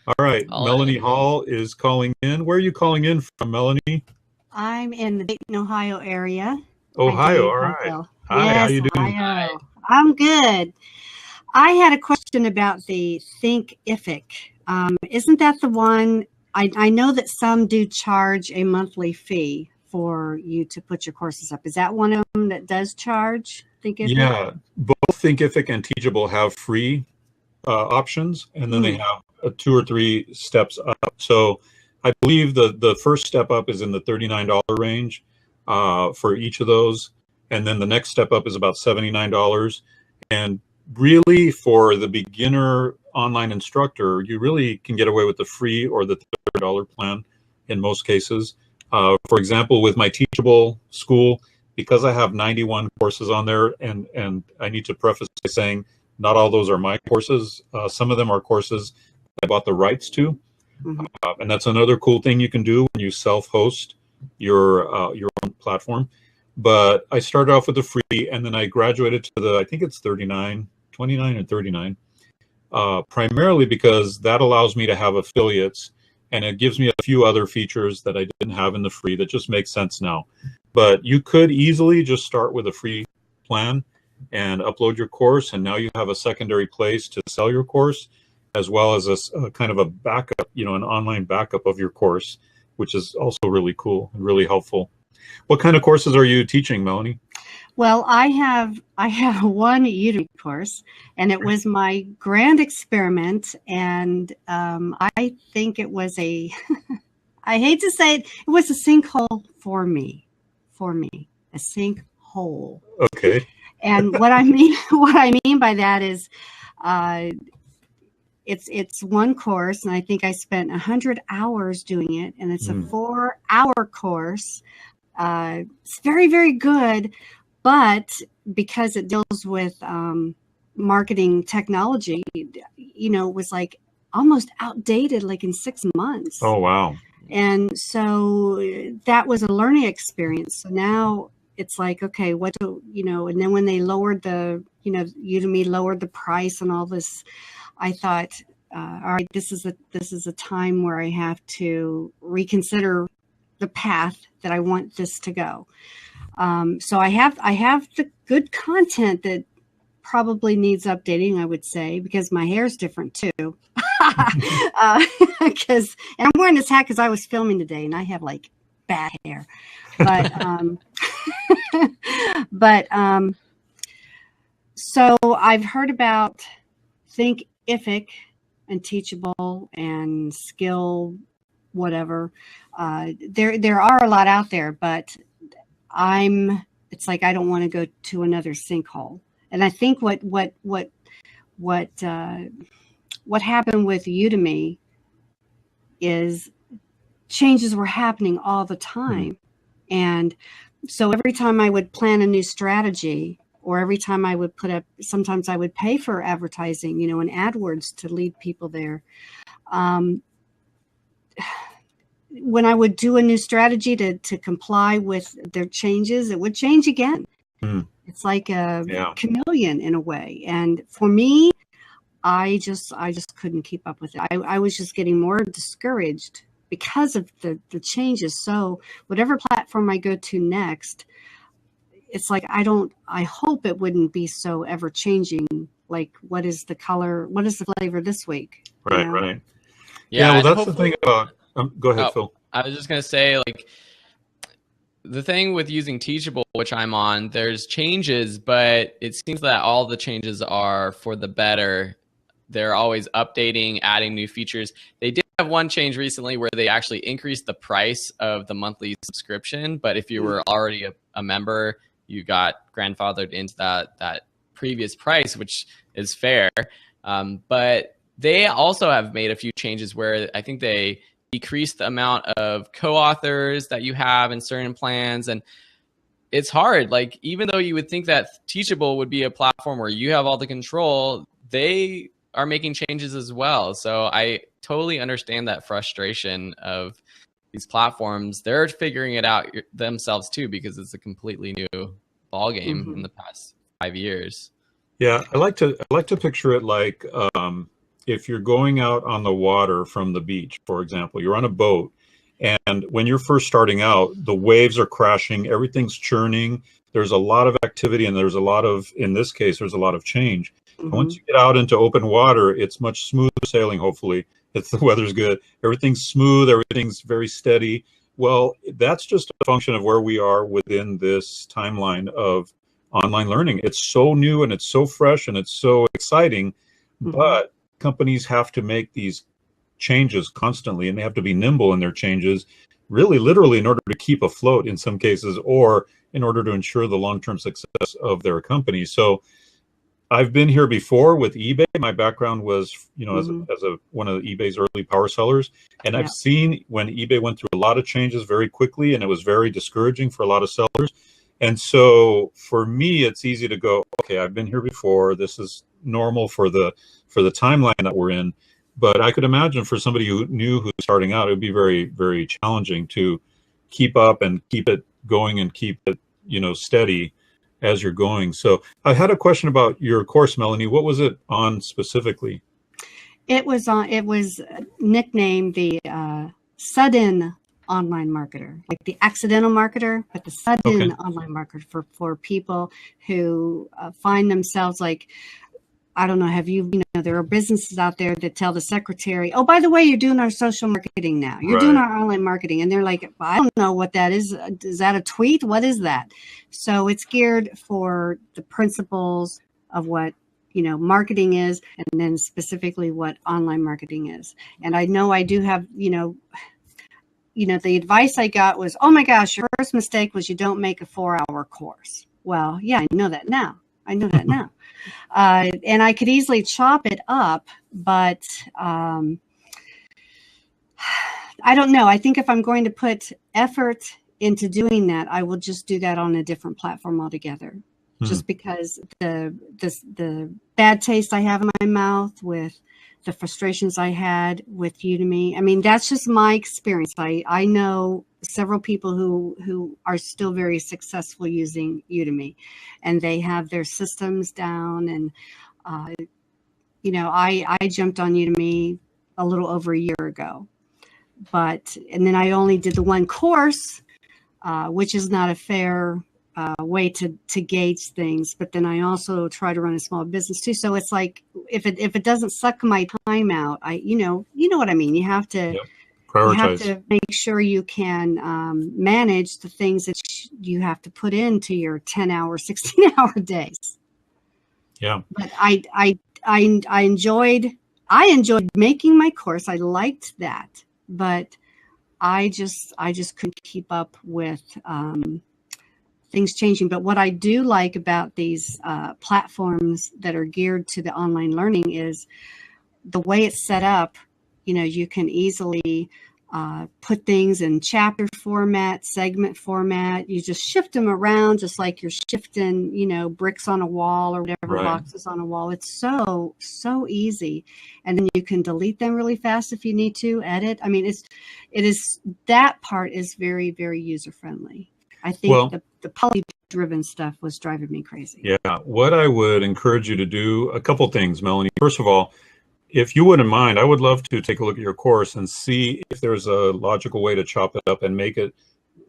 All right, All Melanie right. Hall is calling in. Where are you calling in from, Melanie? I'm in the Dayton, Ohio area. Hi, Ohio. Dave. All Hi, right. Phil. Hi, how Yes, you doing? Ohio. I'm good. I had a question about the Thinkific. Isn't that the one? I know that some do charge a monthly fee for you to put your courses up. Is that one of them that does charge Thinkific? Yeah, both Thinkific and Teachable have free options, and then they Mm, have two or three steps up. So I believe the first step up is in the $39 range for each of those, and then the next step up is about $79. And really, for the beginner online instructor, you really can get away with the free or the $30 plan in most cases. For example, with my Teachable school, because I have 91 courses on there, and I need to preface by saying not all those are my courses. Some of them are courses I bought the rights to, mhm. and that's another cool thing you can do when you self-host your own platform. But I started off with the free, and then I graduated to the, I think it's 39, 29 or 39, primarily because that allows me to have affiliates, and it gives me a few other features that I didn't have in the free that just makes sense now. But you could easily just start with a free plan and upload your course, and now you have a secondary place to sell your course, as well as a kind of a backup, an online backup of your course, which is also really cool and really helpful. What kind of courses are you teaching, Melanie? Well, I have one Udemy course, and it was my grand experiment, and I think it was a I hate to say it, it was a sinkhole for me, a sinkhole. Okay. And what I mean, what I mean by that is, uh, it's one course, and I think I spent 100 hours doing it, and it's a Mm. 4 hour course. It's very, very good, but because it deals with marketing technology, it was like almost outdated, like in 6 months. Oh, wow. And so that was a learning experience. So now it's like, okay, what do, and then when they lowered Udemy lowered the price and all this, I thought, all right, this is a time where I have to reconsider the path that I want this to go. So I have the good content that probably needs updating, I would say, because my hair's different too. Because and I'm wearing this hat because I was filming today and I have like bad hair. But but so I've heard about Thinkific and Teachable and Skill, whatever. There are a lot out there, but it's like I don't want to go to another sinkhole. And I think what happened with Udemy is changes were happening all the time. And so every time I would plan a new strategy, or every time I would put up, sometimes I would pay for advertising, and AdWords to lead people there. When I would do a new strategy to comply with their changes, it would change again. Mm. It's like a Yeah. chameleon in a way. And for me, I just couldn't keep up with it. I was just getting more discouraged because of the changes. So whatever platform I go to next, it's like I hope it wouldn't be so ever changing. Like, what is the color? What is the flavor this week? Right, right. Yeah, Yeah, well, and that's the hopefully, thing about. Go ahead, oh, Phil. I was just gonna say, like, the thing with using Teachable, which I'm on, there's changes, but it seems that all the changes are for the better. They're always updating, adding new features. They did have one change recently where they actually increased the price of the monthly subscription, but if you were already a member, you got grandfathered into that previous price, which is fair. But they also have made a few changes where I think they decreased the amount of co-authors that you have in certain plans. And it's hard. Like, even though you would think that Teachable would be a platform where you have all the control, they are making changes as well. So I totally understand that frustration of these platforms. They're figuring it out themselves too, because it's a completely new ball game Mm-hmm. in the past 5 years. Yeah, I like to picture it like if you're going out on the water from the beach, for example, you're on a boat, and when you're first starting out, the waves are crashing, everything's churning, there's a lot of activity, and there's a lot of, in this case, there's a lot of change. Once you get out into open water, it's much smoother sailing, hopefully. If the weather's good, everything's smooth, everything's very steady. Well, that's just a function of where we are within this timeline of online learning. It's so new and it's so fresh and it's so exciting, but companies have to make these changes constantly, and they have to be nimble in their changes, really literally in order to keep afloat in some cases, or in order to ensure the long-term success of their company. So I've been here before with eBay. My background was, as one of eBay's early power sellers, and I've seen when eBay went through a lot of changes very quickly, and it was very discouraging for a lot of sellers. And so for me, it's easy to go, okay, I've been here before. This is normal for the timeline that we're in. But I could imagine for somebody who knew who's starting out, it would be very, very challenging to keep up and keep it going and keep it, steady as you're going. So I had a question about your course, Melanie. What was it on specifically? It was nicknamed the sudden online marketer, like the accidental marketer, but the sudden online marketer for people who find themselves like, I don't know, there are businesses out there that tell the secretary, oh, by the way, you're doing our social marketing now. You're doing our online marketing. And they're like, I don't know what that is. Is that a tweet? What is that? So it's geared for the principles of what, marketing is, and then specifically what online marketing is. And I know I do have, the advice I got was, oh my gosh, your first mistake was you don't make a 4-hour course. Well, yeah, I know that now. And I could easily chop it up, but I don't know. I think if I'm going to put effort into doing that, I will just do that on a different platform altogether. Just because the bad taste I have in my mouth with the frustrations I had with Udemy. I mean, that's just my experience. I know several people who are still very successful using Udemy, and they have their systems down. And, I jumped on Udemy a little over a year ago, and then I only did the one course, which is not a fair way to gauge things. But then I also try to run a small business too. So it's like, if it doesn't suck my time out, you know what I mean? You have to prioritize. You have to make sure you can manage the things that you have to put into your 10-hour, 16-hour days. Yeah. But I enjoyed making my course. I liked that, but I just couldn't keep up with things changing. But what I do like about these platforms that are geared to the online learning is the way it's set up. You can easily put things in chapter format, segment format. You just shift them around, just like you're shifting, bricks on a wall or whatever, boxes on a wall. It's so easy. And then you can delete them really fast if you need to edit. I mean, that part is very, very user friendly. I think the poly-driven stuff was driving me crazy. Yeah. What I would encourage you to do, a couple things, Melanie. First of all, if you wouldn't mind, I would love to take a look at your course and see if there's a logical way to chop it up and make it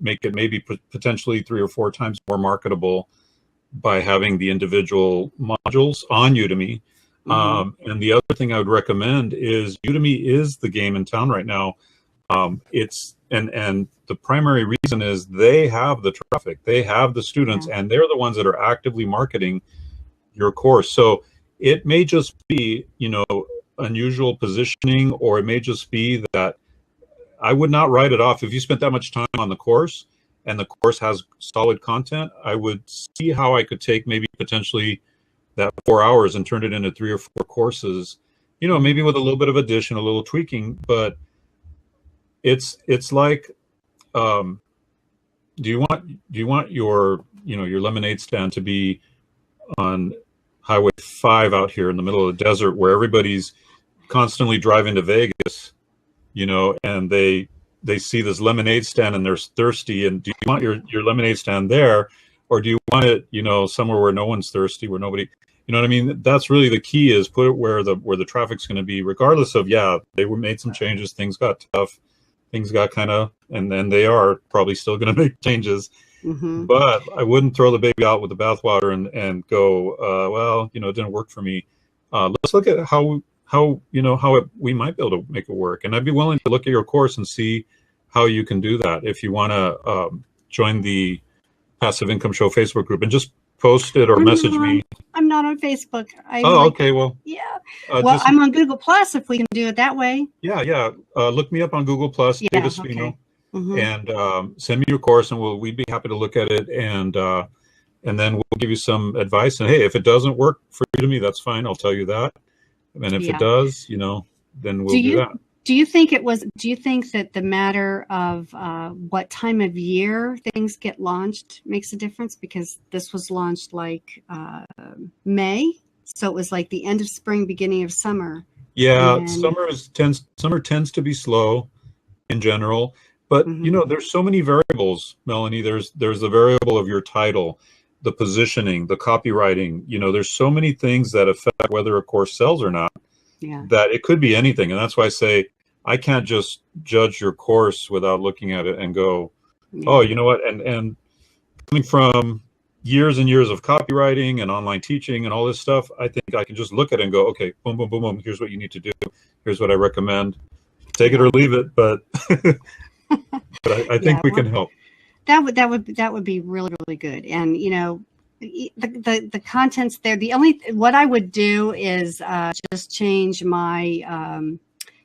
maybe potentially 3 or 4 times more marketable by having the individual modules on Udemy. And the other thing I would recommend is Udemy is the game in town right now. And the primary reason is they have the traffic, they have the students, and they're the ones that are actively marketing your course. So it may just be, unusual positioning, or it may just be that I would not write it off. If you spent that much time on the course and the course has solid content, I would see how I could take maybe potentially that 4 hours and turn it into 3 or 4 courses, maybe with a little bit of addition, a little tweaking. But it's like, do you want your your lemonade stand to be on Highway 5 out here in the middle of the desert, where everybody's constantly driving to Vegas, and they see this lemonade stand and they're thirsty? And do you want your lemonade stand there, or do you want it, somewhere where no one's thirsty, where nobody? You know what I mean? That's really the key, is put it where the traffic's going to be, regardless of, yeah, they were made some changes, things got tough, things got kind of, and then they are probably still going to make changes. But I wouldn't throw the baby out with the bathwater and go, well, you know, it didn't work for me. Let's look at how we might be able to make it work. And I'd be willing to look at your course and see how you can do that. If you want to join the Passive Income Show Facebook group and just post it or message me. I'm not on Facebook. Okay. Well, yeah. Well, I'm on Google Plus if we can do it that way. Yeah. Look me up on Google Plus, Dave Espino, and send me your course, and we'd be happy to look at it, and then we'll give you some advice. And hey, if it doesn't work for you to me, that's fine. I'll tell you that. And if it does, you know, then we'll do that. Do you think that the matter of what time of year things get launched makes a difference? Because this was launched like May, so it was like the end of spring, beginning of summer. Yeah, summer tends to be slow in general, but you know, there's so many variables, Melanie. There's the variable of your title, the positioning, the copywriting. You know, there's so many things that affect whether a course sells or not. Yeah. That it could be anything, and that's why I say, I can't just judge your course without looking at it and go, oh, you know what? And coming from years and years of copywriting and online teaching and all this stuff, I think I can just look at it and go, okay, boom, boom, boom, boom. Here's what you need to do. Here's what I recommend. Take it or leave it, but but I think we can help. That would be really, really good. And you know, the contents there. What I would do is just change my.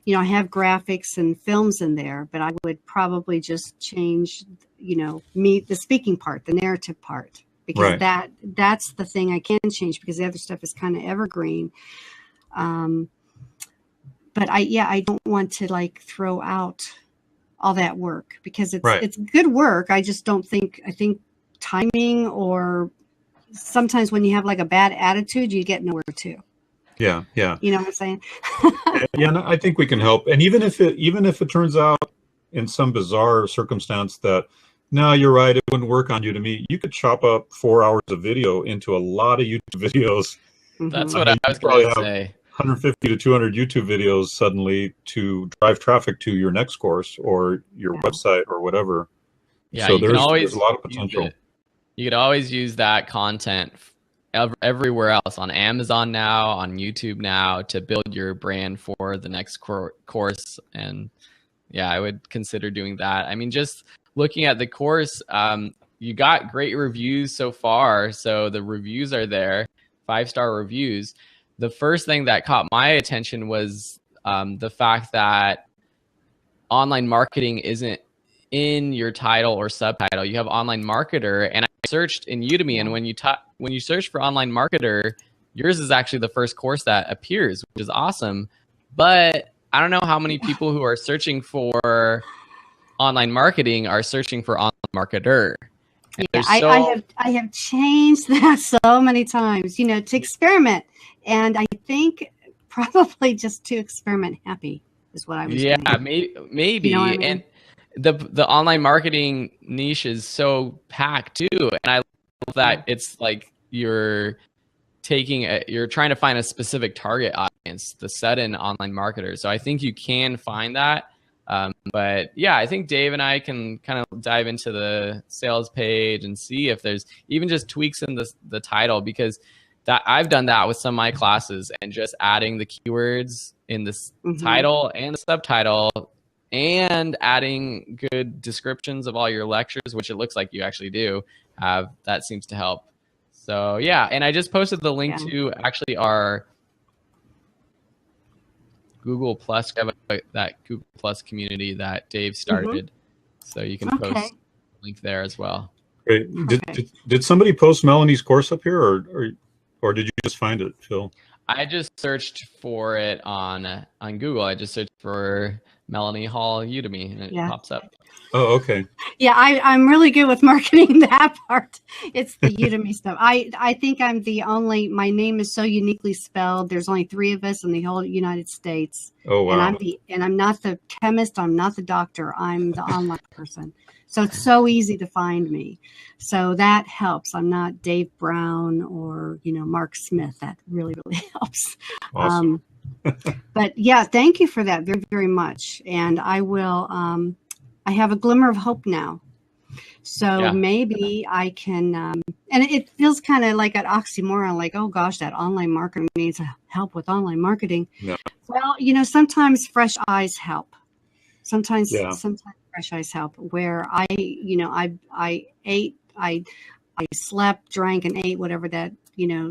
You know, I have graphics and films in there, but I would probably just change, you know, the speaking part, the narrative part, because that's the thing I can change, because the other stuff is kind of evergreen. But I don't want to like throw out all that work, because it's good work. I just don't think, I think timing, or sometimes when you have like a bad attitude, you get nowhere too. Yeah. You know what I'm saying? Yeah, no, I think we can help. And even if it turns out in some bizarre circumstance that, no, you're right, it wouldn't work on Udemy, you could chop up 4 hours of video into a lot of YouTube videos. That's what I was going to say. 150 to 200 YouTube videos suddenly to drive traffic to your next course or your website or whatever. Yeah, so there's a lot of potential. You could always use that content everywhere else, on Amazon now, on YouTube now, to build your brand for the next course. And yeah, I would consider doing that. I mean, just looking at the course, you got great reviews so far. So the reviews are there, 5-star reviews. The first thing that caught my attention was the fact that online marketing isn't in your title or subtitle. You have online marketer, and I searched in Udemy, and when you search for online marketer, yours is actually the first course that appears, which is awesome. But I don't know how many people who are searching for online marketing are searching for online marketer. Yeah, I have changed that so many times, you know, to experiment, and I think probably just to experiment happy is what I was saying. Yeah, maybe. You know what I mean? And the online marketing niche is so packed too, and I love that it's like you're trying to find a specific target audience, the set-in online marketer. So I think you can find that. But yeah, I think Dave and I can kind of dive into the sales page and see if there's even just tweaks in the title, because I've done that with some of my classes, and just adding the keywords in the title and the subtitle, and adding good descriptions of all your lectures, which it looks like you actually do have. That seems to help. So yeah, and I just posted the link to actually our Google Plus, that Google Plus community that Dave started. So you can post a link there as well. Great. Did somebody post Melanie's course up here, or did you just find it, Phil? I just searched for it on Google. I just searched for Melanie Hall Udemy, and it Yeah. pops up. Oh, okay. Yeah, I'm really good with marketing that part. It's the Udemy stuff. I think I'm the only, my name is so uniquely spelled. There's only 3 of us in the whole United States. Oh, wow. And I'm not the chemist, I'm not the doctor, I'm the online person. So it's so easy to find me. So that helps. I'm not Dave Brown or, Mark Smith. That really, really helps. Awesome. But yeah, thank you for that very, very much. And I will, I have a glimmer of hope now. So maybe I can, and it feels kind of like an oxymoron, like, oh gosh, that online marketing needs help with online marketing. No. Well, sometimes fresh eyes help. Sometimes fresh eyes help, where I ate, I slept, drank, and ate whatever that,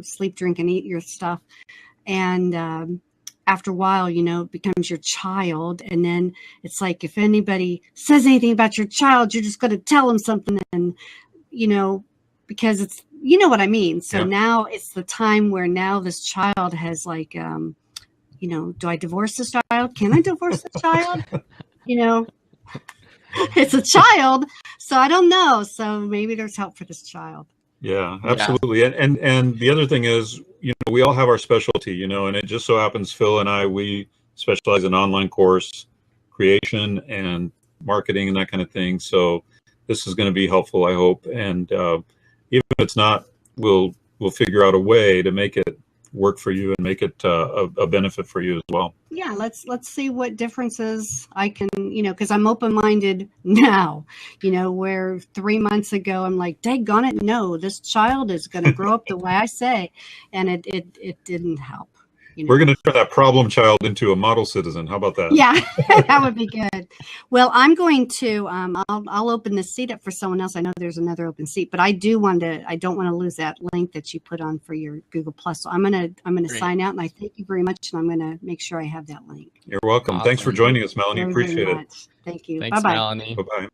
sleep, drink, and eat your stuff. And, after a while, it becomes your child. And then it's like, if anybody says anything about your child, you're just going to tell them something. And, because it's, what I mean? So now it's the time where now this child has like, do I divorce this child? Can I divorce this child? It's a child. So I don't know. So maybe there's help for this child. Yeah, absolutely. And the other thing is, we all have our specialty, and it just so happens Phil and I, we specialize in online course creation and marketing and that kind of thing. So this is going to be helpful, I hope. And even if it's not, we'll figure out a way to make it work for you and make it a benefit for you as well. Yeah, let's see what differences I can, because I'm open-minded now, where 3 months ago I'm like, daggone it, no, this child is going to grow up the way I say, and it didn't help. We're going to turn that problem child into a model citizen. How about that? Yeah, that would be good. Well, I'm going to, I'll open this seat up for someone else. I know there's another open seat, but I don't want to lose that link that you put on for your Google Plus. So I'm going to sign out, and I thank you very much. And I'm going to make sure I have that link. You're welcome. Awesome. Thanks for joining us, Melanie. Very, appreciate very it. Thank you. Thanks, Bye-bye. Melanie. Bye-bye.